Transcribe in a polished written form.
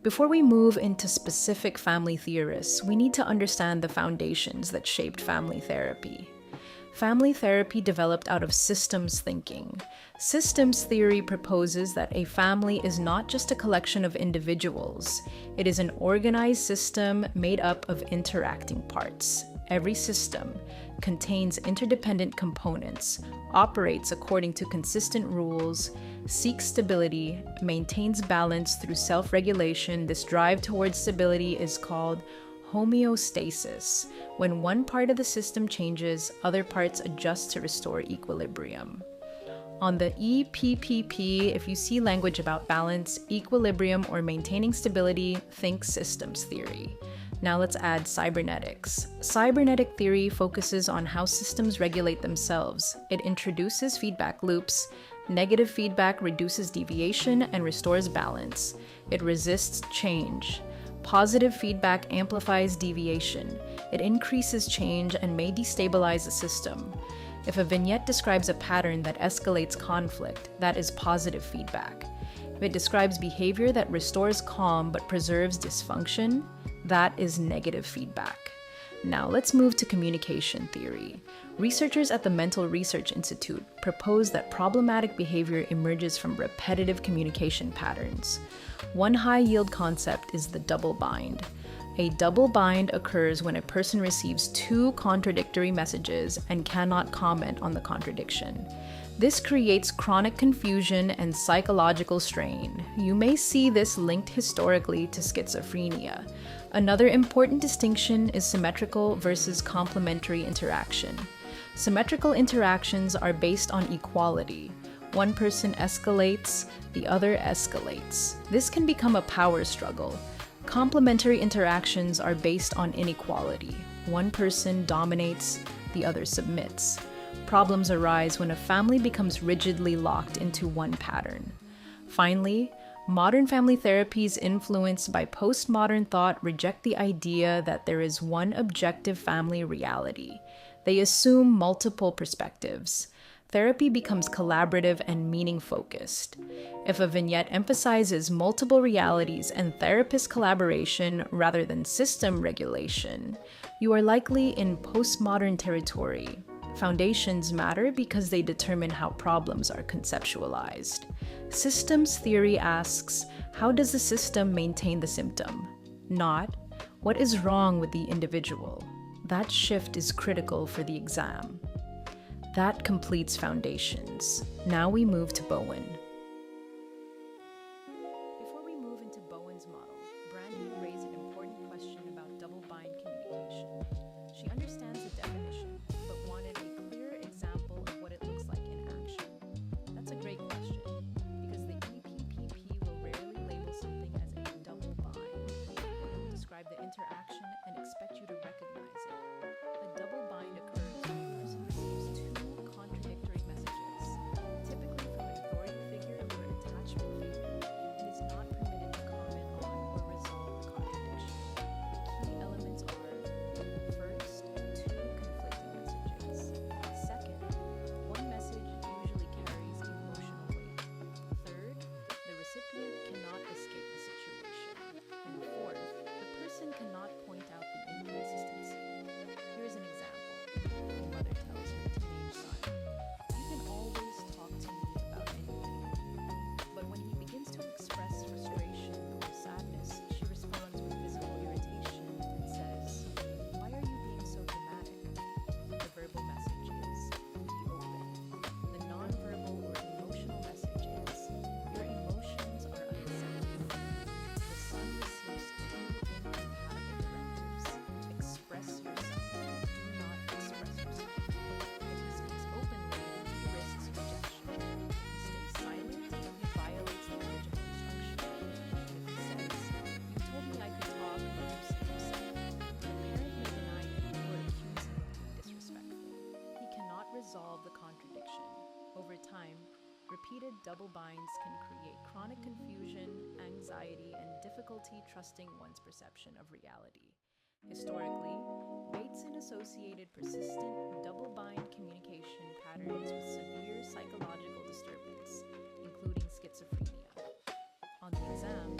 Before we move into specific family theorists, we need to understand the foundations that shaped family therapy. Family therapy developed out of systems thinking. Systems theory proposes that a family is not just a collection of individuals, it is an organized system made up of interacting parts. Every system contains interdependent components, operates according to consistent rules, seeks stability, maintains balance through self-regulation. This drive towards stability is called homeostasis. When one part of the system changes, other parts adjust to restore equilibrium. On the EPPP, if you see language about balance, equilibrium, or maintaining stability, think systems theory. Now let's add cybernetics. Cybernetic theory focuses on how systems regulate themselves. It introduces feedback loops. Negative feedback reduces deviation and restores balance. It resists change. Positive feedback amplifies deviation. It increases change and may destabilize the system. If a vignette describes a pattern that escalates conflict, that is positive feedback. If it describes behavior that restores calm but preserves dysfunction, that is negative feedback. Now let's move to communication theory. Researchers at the Mental Research Institute propose that problematic behavior emerges from repetitive communication patterns. One high-yield concept is the double bind. A double bind occurs when a person receives two contradictory messages and cannot comment on the contradiction. This creates chronic confusion and psychological strain. You may see this linked historically to schizophrenia. Another important distinction is symmetrical versus complementary interaction. Symmetrical interactions are based on equality. One person escalates, the other escalates. This can become a power struggle. Complementary interactions are based on inequality. One person dominates, the other submits. Problems arise when a family becomes rigidly locked into one pattern. Finally, modern family therapies influenced by postmodern thought reject the idea that there is one objective family reality. They assume multiple perspectives. Therapy becomes collaborative and meaning-focused. If a vignette emphasizes multiple realities and therapist collaboration rather than system regulation, you are likely in postmodern territory. Foundations matter because they determine how problems are conceptualized. Systems theory asks, how does the system maintain the symptom? Not, what is wrong with the individual? That shift is critical for the exam. That completes foundations. Now we move to Bowen. Before we move into Bowen's model, Brandy raised an important question about double-bind communication. She understands the definition, but wanted a clear example of what it looks like in action. That's a great question, because the EPPP will rarely label something as a double bind. It will describe the interaction and expect you to recognize it. A double bind occurs when a person receives two contradictory messages, typically from an authority figure or attachment figure, and is not permitted to comment on or resolve the contradiction. Key elements are: first, two conflicting messages. Second, one message usually carries emotional weight. Third, the recipient cannot escape the situation. And fourth, the person cannot point out the inconsistency. Here's an example. A mother tells her teenage son, "You can always talk to me about anything." But when he begins to express frustration or sadness, she responds with physical irritation and says, "Why are you being so dramatic?" The verbal message is, "Be open." The nonverbal or emotional message is, "Your emotions are unacceptable." The son receives two incompatible directives: express yourself, do not express yourself. If he speaks openly, he risks rejection. If he stays silent, he violates the original instruction. If he says, "You told me I could talk," but you said yourself, the parent may deny him or accuse him of being disrespectful. He cannot resolve the contradiction. Over time, repeated double binds can create chronic confusion, anxiety, and difficulty trusting one's perception of reality. Historically, Bateson associated persistent double-bind communication patterns with severe psychological disturbance, including schizophrenia. On the exam,